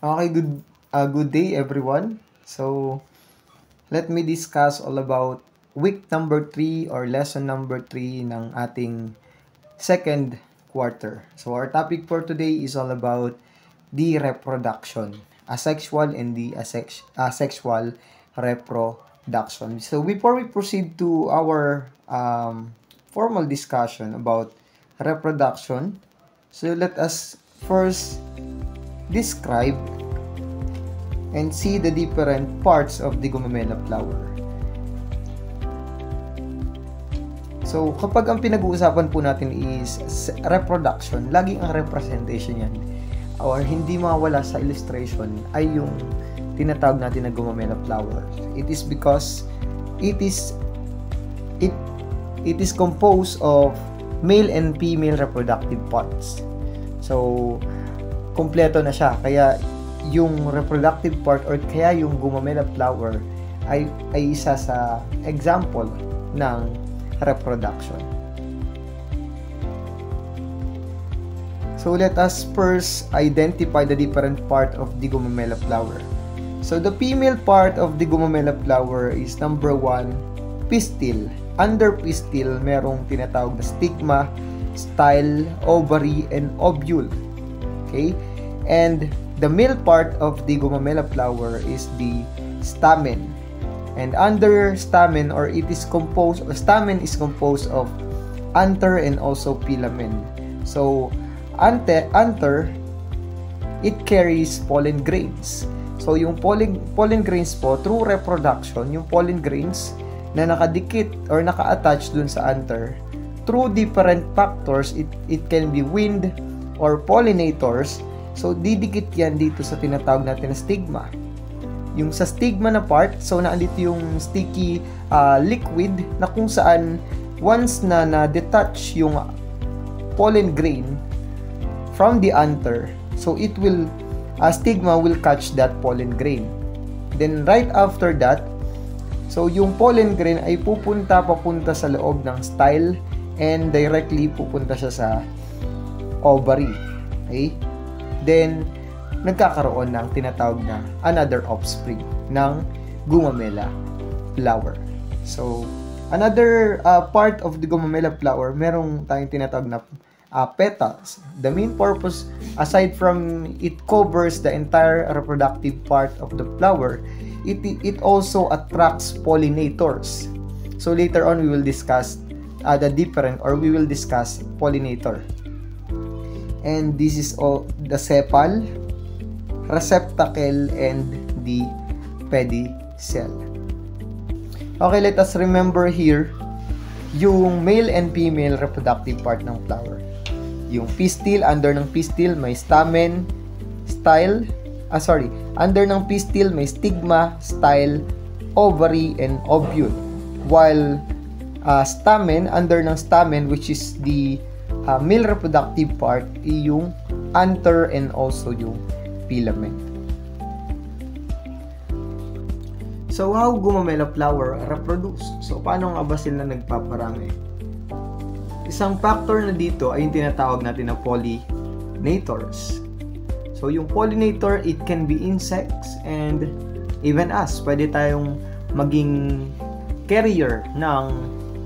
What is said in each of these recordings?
Okay, good day everyone. So, let me discuss all about week number 3 or lesson number 3 ng ating second quarter. So, our topic for today is all about the reproduction, asexual and the asexual reproduction. So, before we proceed to our formal discussion about reproduction, so let us first describe and see the different parts of the gumamela flower. So, kapag ang pinag-uusapan po natin is reproduction, laging ang representation yan or hindi mawala sa illustration ay yung tinatawag natin na gumamela flower. It is because it is composed of male and female reproductive parts. So, kompleto na siya. Kaya yung reproductive part or kaya yung gumamela flower ay isa sa example ng reproduction. So let us first identify the different part of the gumamela flower. So the female part of the gumamela flower is number 1, pistil. Under pistil, merong tinatawag na stigma, style, ovary, and ovule. Okay? And the male part of the gumamela flower is the stamen. And under stamen, or stamen is composed of anther and also filamen. So, anther, it carries pollen grains. So, yung pollen grains po, through reproduction, yung pollen grains na nakadikit or naka-attach dun sa anther, through different factors, it can be wind or pollinators. So, didikit yan dito sa tinatawag natin na stigma. Yung sa stigma na part, so naandito yung sticky liquid na kung saan once na na-detach yung pollen grain from the anther, so stigma will catch that pollen grain. Then, right after that, so yung pollen grain ay papunta sa loob ng style and directly pupunta siya sa ovary. Okay? Then, nagkakaroon ng tinatawag na another offspring ng gumamela flower. So, another part of the gumamela flower, merong tayong tinatawag na petals. The main purpose, aside from it covers the entire reproductive part of the flower, it also attracts pollinators. So, later on, we will discuss we will discuss pollinator. And this is all the sepal, receptacle, and the pedicel. Okay, let us remember here yung male and female reproductive part ng flower. Yung pistil, under ng pistil may stamen, under ng pistil may stigma, style, ovary, and ovule. While stamen, under ng stamen, which is the male reproductive part, yung anther and also yung filament. So, how gumamela flower reproduce? So, paano nga ba sila nagpaparami? Isang factor na dito ay yung tinatawag natin na pollinators. So, yung pollinator, it can be insects and even us. Pwede tayong maging carrier ng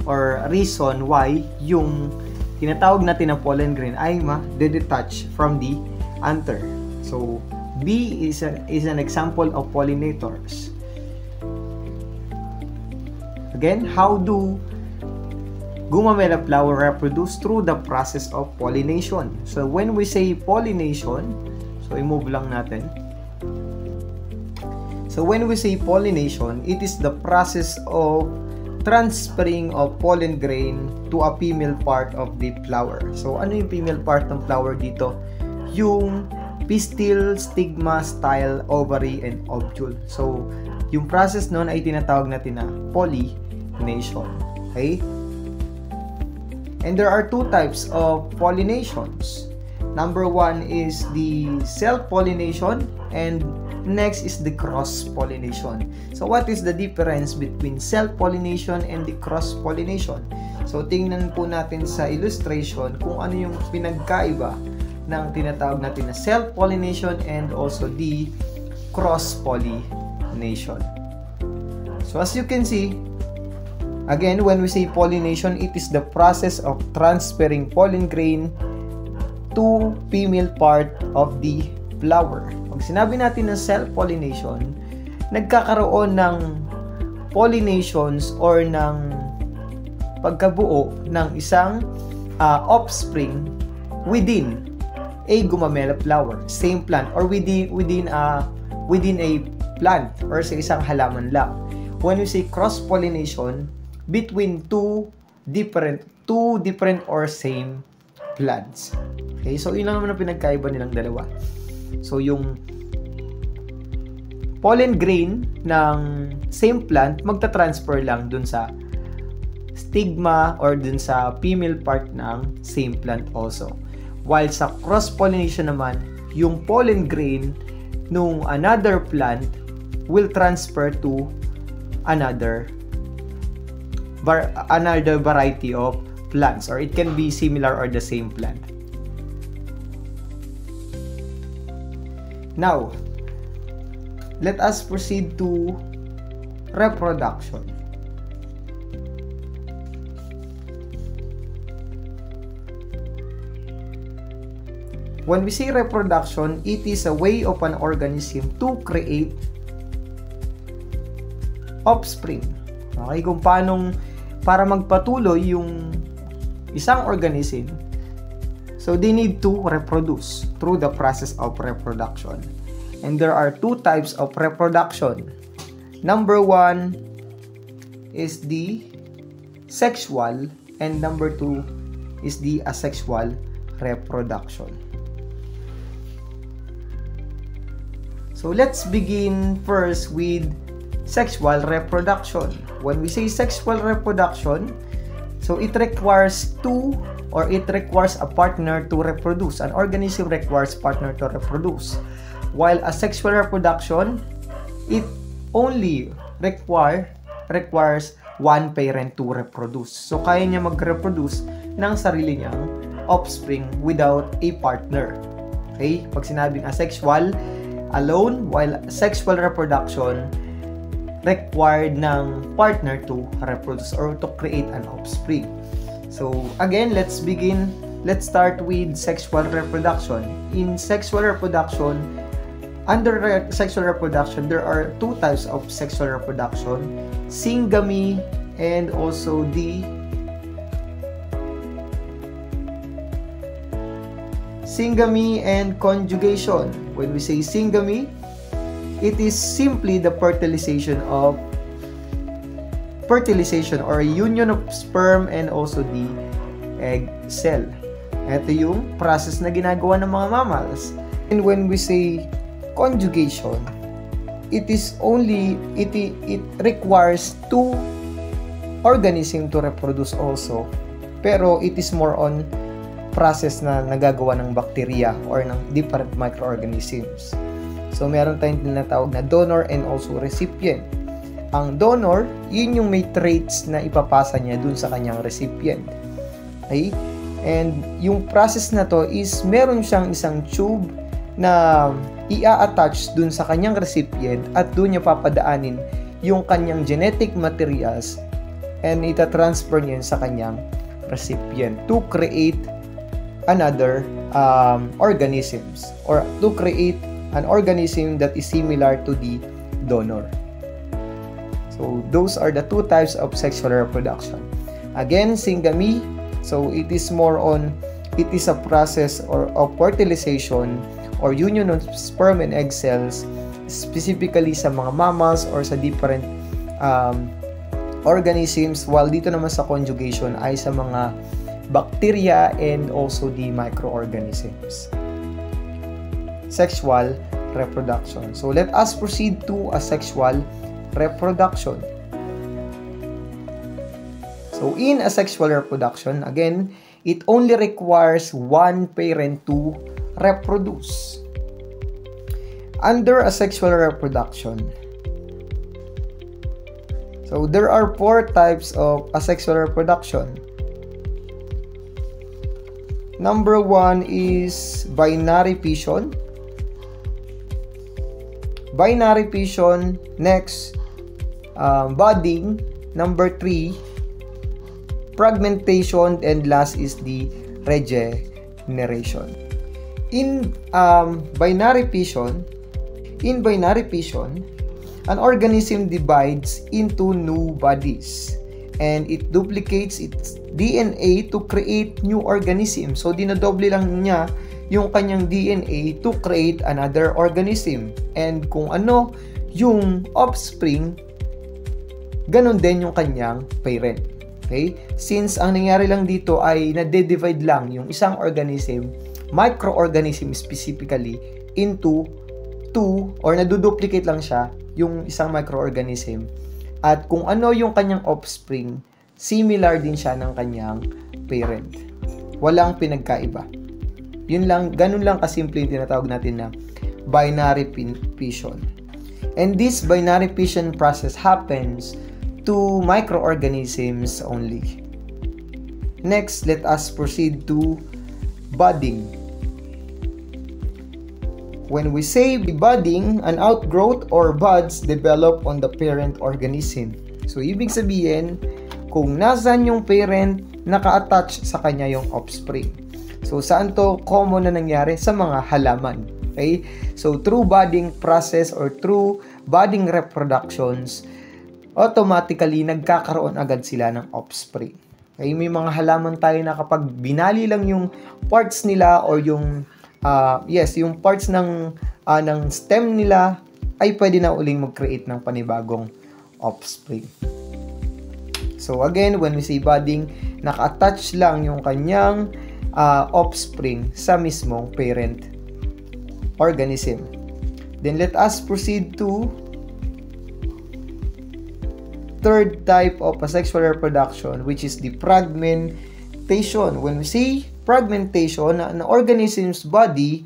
or reason why yung tinatawag natin na pollen grain ay ma-detach from the anther. So, bee is an example of pollinators. Again, how do gumamela flower reproduce? Through the process of pollination. So, when we say pollination, so i-move lang natin. So, when we say pollination, it is the process of transferring of pollen grain to a female part of the flower. So, ano yung female part ng flower dito? Yung pistil, stigma, style, ovary, and ovule. So, yung process nun ay tinatawag natin na pollination. Okay? And there are two types of pollinations. Number 1 is the self-pollination and next is the cross-pollination. So, what is the difference between self-pollination and the cross-pollination? So, tingnan po natin sa illustration kung ano yung pinagkaiba ng tinatawag natin na self-pollination and also the cross-pollination. So as you can see, again, when we say pollination, it is the process of transferring pollen grain to female part of the flower. Pag sinabi natin na self-pollination, nagkakaroon ng pollinations or ng pagkabuo ng isang offspring within a gumamela flower, same plant, or within a plant or sa isang halaman lang. When we say cross-pollination, between two different or same plants. Okay, so yun lang naman ang pinagkaiba nilang dalawa. So yung pollen grain ng same plant magta-transfer lang dun sa stigma or dun sa female part ng same plant also. While sa cross-pollination naman, yung pollen grain nung another plant will transfer to another variety of plants, or it can be similar or the same plant. Now, let us proceed to reproduction. When we say reproduction, it is a way of an organism to create offspring. Okay, kung para magpatuloy yung isang organism, so they need to reproduce through the process of reproduction. And there are two types of reproduction. Number one is the sexual, and number two is the asexual reproduction. So let's begin first with sexual reproduction. When we say sexual reproduction, so it requires a partner to reproduce. An organism requires partner to reproduce. While asexual reproduction, it only requires one parent to reproduce. So kaya niya mag-reproduce ng sarili niyang offspring without a partner. Okay? Pag sinabing asexual, alone, while sexual reproduction required ng partner to reproduce or to create an offspring. So again, let's start with sexual reproduction. In sexual reproduction, under sexual reproduction, there are two types of sexual reproduction: syngamy and also the syngamy and conjugation. When we say syngamy, it is simply the fertilization or a union of sperm and also the egg cell. Ito yung process na ginagawa ng mga mammals. And when we say conjugation, it requires two organisms to reproduce also, pero it is more on process na nagagawa ng bacteria or ng different microorganisms. So meron tayong tinatawag na donor and also recipient. Ang donor, yun yung may traits na ipapasa niya dun sa kanyang recipient. Okay? And yung process na to is meron siyang isang tube na i-attach dun sa kanyang recipient at dun niya papadaanin yung kanyang genetic materials and ita-transfer niya sa kanyang recipient to create another organisms or to create an organism that is similar to the donor. So those are the two types of sexual reproduction. Again, syngamy, so it is a process of fertilization or union of sperm and egg cells, specifically sa mga mammals or sa different organisms, while dito naman sa conjugation ay sa mga bacteria and also the microorganisms. Sexual reproduction. So let us proceed to asexual reproduction. So in asexual reproduction, again, it only requires one parent to reproduce. Under asexual reproduction, so there are four types of asexual reproduction. Number 1 is binary fission. Binary fission. Next, budding. Number 3, fragmentation. And last is the regeneration. In binary fission, an organism divides into new bodies and it duplicates its DNA to create new organism. So, dinadoble lang niya yung kanyang DNA to create another organism. And kung ano yung offspring, ganun din yung kanyang parent. Okay? Since ang nangyari lang dito ay nade-divide lang yung isang organism, microorganism specifically, into two, or naduduplicate lang siya yung isang microorganism. At kung ano yung kanyang offspring, similar din siya ng kanyang parent. Walang pinagkaiba. Yun lang, ganun lang kasimple yung tinatawag natin na binary fission. And this binary fission process happens to microorganisms only. Next, let us proceed to budding. When we say budding, an outgrowth or buds develop on the parent organism. So, ibig sabihin, kung nasan yung parent, naka-attach sa kanya yung offspring. So, saan to common na nangyari? Sa mga halaman. Okay? So, through budding process or through budding reproductions, automatically, nagkakaroon agad sila ng offspring. Okay? May mga halaman tayo na kapag binali lang yung parts nila or yung yung parts ng stem nila ay pwede na uling mag-create ng panibagong offspring. So again, when we say budding, naka-attach lang yung kanyang offspring sa mismong parent organism. Then let us proceed to third type of asexual reproduction, which is the fragmentation. When we say fragmentation, an organism's body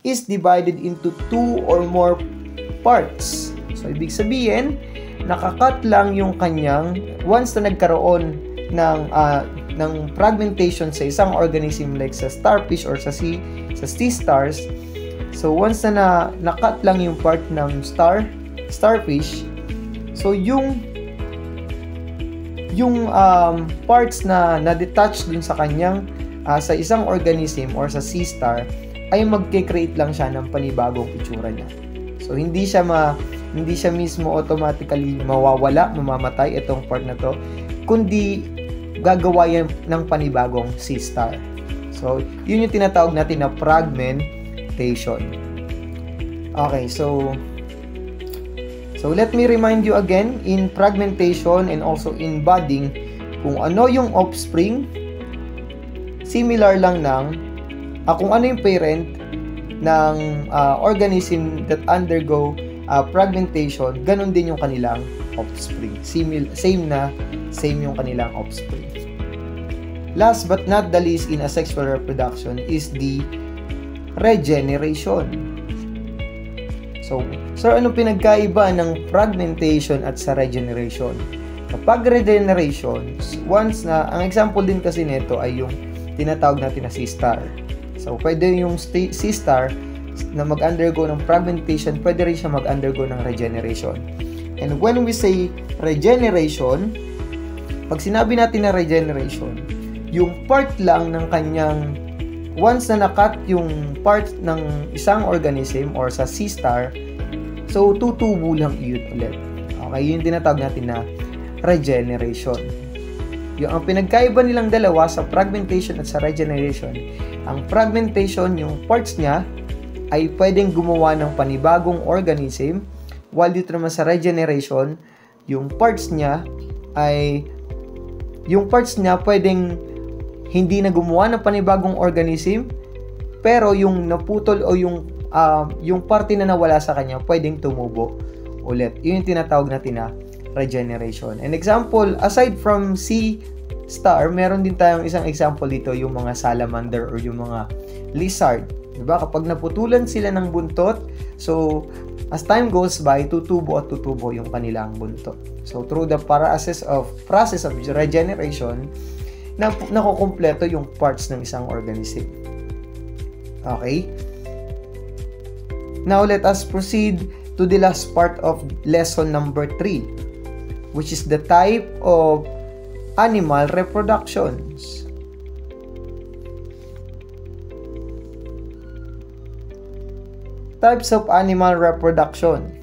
is divided into two or more parts. So, ibig sabihin, nakakat lang yung kanyang, once na nagkaroon ng fragmentation sa isang organism like sa starfish or sa sea stars, so once na nakat lang yung part ng starfish, so yung parts na na-detach dun sa kanyang sa isang organism or sa sea star ay magke-create lang siya ng panibagong itsura niya. So hindi siya mismo automatically mawawala, mamamatay itong part na to, kundi gagawa yan ng panibagong sea star. So yun yung tinatawag natin na fragmentation. Okay, so let me remind you again, in fragmentation and also in budding, kung ano yung offspring, similar lang ng kung ano yung parent ng organism that undergo fragmentation, ganun din yung kanilang offspring. Same yung kanilang offspring. Last but not the least in asexual reproduction is the regeneration. So anong pinagkaiba ng fragmentation at sa regeneration? Kapag regeneration, once na, ang example din kasi nito ay yung tinatawag natin na sea star. So, pwede yung sea star na mag-undergo ng fragmentation, pwede rin siya mag-undergo ng regeneration. And when we say regeneration, pag sinabi natin na regeneration, yung part lang ng kanyang, once na nakat yung part ng isang organism or sa sea star, so tutubo lang yun ulit. Okay, yun tinatawag natin na regeneration. Yung ang pinagkaiba nilang dalawa sa fragmentation at sa regeneration, ang fragmentation, yung parts niya ay pwedeng gumawa ng panibagong organism, while dito naman sa regeneration, yung parts niya pwedeng hindi na gumawa ng panibagong organism, pero yung naputol o yung parte na nawala sa kanya pwedeng tumubo ulit. Yun yung tinatawag natin na regeneration. An example, aside from sea star, meron din tayong isang example dito, yung mga salamander or yung mga lizard. Diba? Kapag naputulan sila ng buntot, so as time goes by, tutubo yung kanilang buntot. So through the process of regeneration, na nakukumpleto yung parts ng isang organism. Okay? Now, let us proceed to the last part of lesson number 3, which is the type of animal reproductions. Types of animal reproduction.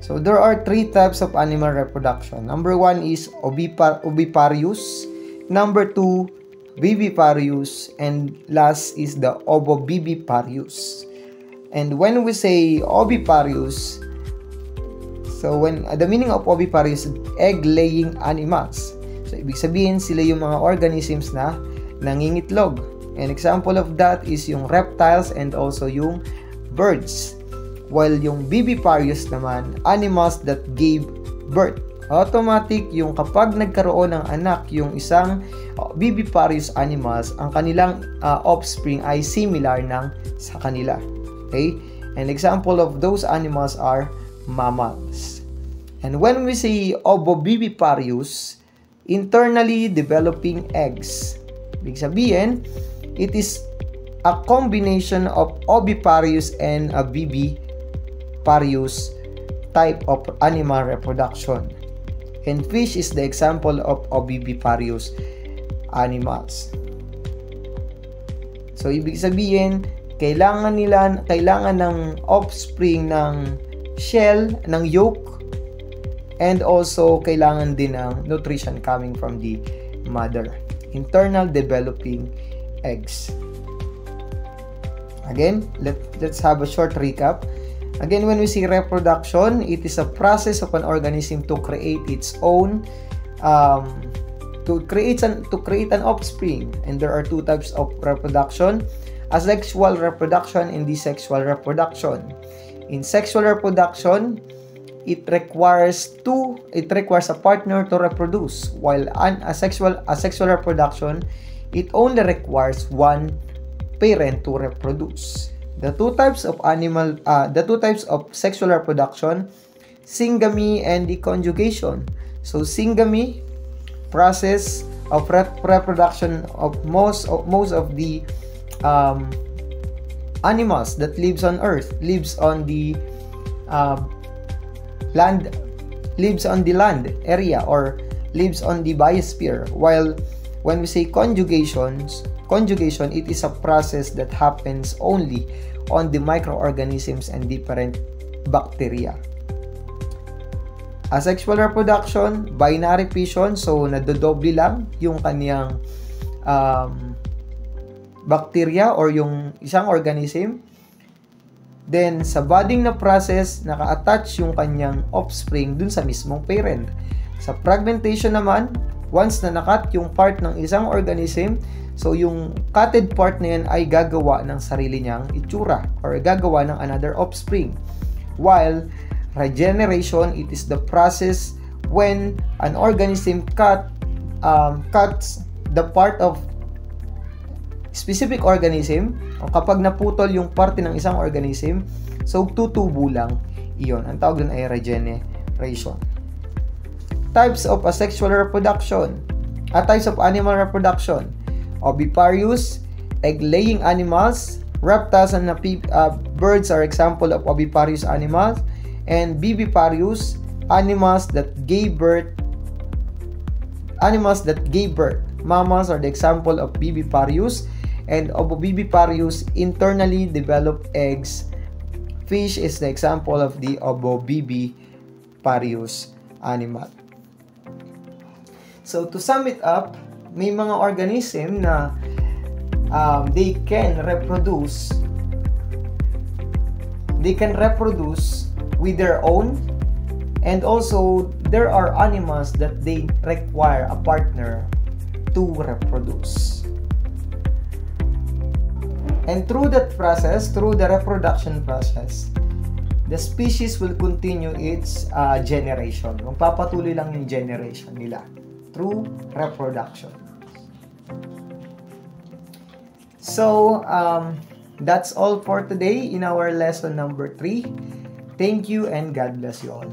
So there are 3 types of animal reproduction. Number 1 is oviparous. Number 2, viviparous. And last is the ovoviviparous. And when we say oviparous, so when the meaning of oviparous, egg-laying animals. So ibig sabihin sila yung mga organisms na nangingitlog. An example of that is yung reptiles and also yung birds. While yung viviparous naman, animals that gave birth. Automatic yung kapag nagkaroon ng anak yung isang viviparous animals, ang kanilang offspring ay similar ng sa kanila. Okay? An example of those animals are mammals. And when we say ovoviviparous, internally developing eggs. Ibig sabihin, it is a combination of oviparous and a viviparous type of animal reproduction. And fish is the example of oviviparous animals. So ibig sabihin, kailangan ng offspring ng shell, ng yolk, and also kailangan din ng nutrition coming from the mother. Internal developing eggs. Again, let's have a short recap. Again, when we see reproduction, it is a process of an organism to create its own, to create an offspring. And there are 2 types of reproduction: asexual reproduction and asexual reproduction. In sexual reproduction, it requires a partner to reproduce, while asexual reproduction, it only requires one parent to reproduce. The two types of sexual reproduction, syngamy and deconjugation. So syngamy, process of reproduction of most of the animals that lives on Earth, lives on the land area, or lives on the biosphere. While when we say conjugation, it is a process that happens only on the microorganisms and different bacteria. Asexual reproduction, binary fission, so nadodoble lang yung kaniyang bacteria or yung isang organism. Then, sa budding na process, naka-attach yung kanyang offspring dun sa mismong parent. Sa fragmentation naman, once na nakat yung part ng isang organism, so yung cutted part na yan ay gagawa ng sarili niyang itsura or gagawa ng another offspring. While regeneration, it is the process when an organism cuts the part of specific organism, o kapag naputol yung parte ng isang organism, so tutubo lang iyon. Ang tawag dun ay regeneration. Types of asexual reproduction. Types of animal reproduction: oviparous, egg-laying animals. Reptiles and birds are example of oviparous animals. And viviparous, animals that gave birth. Mammals are the example of viviparous. And ovoviviparous, internally developed eggs. Fish is the example of the ovoviviparous animal. So to sum it up, may mga organism na they can reproduce with their own, and also there are animals that they require a partner to reproduce. And through that process, through the reproduction process, the species will continue its generation. Magpapatuloy lang yung generation nila through reproduction. So, that's all for today in our lesson number 3. Thank you and God bless you all.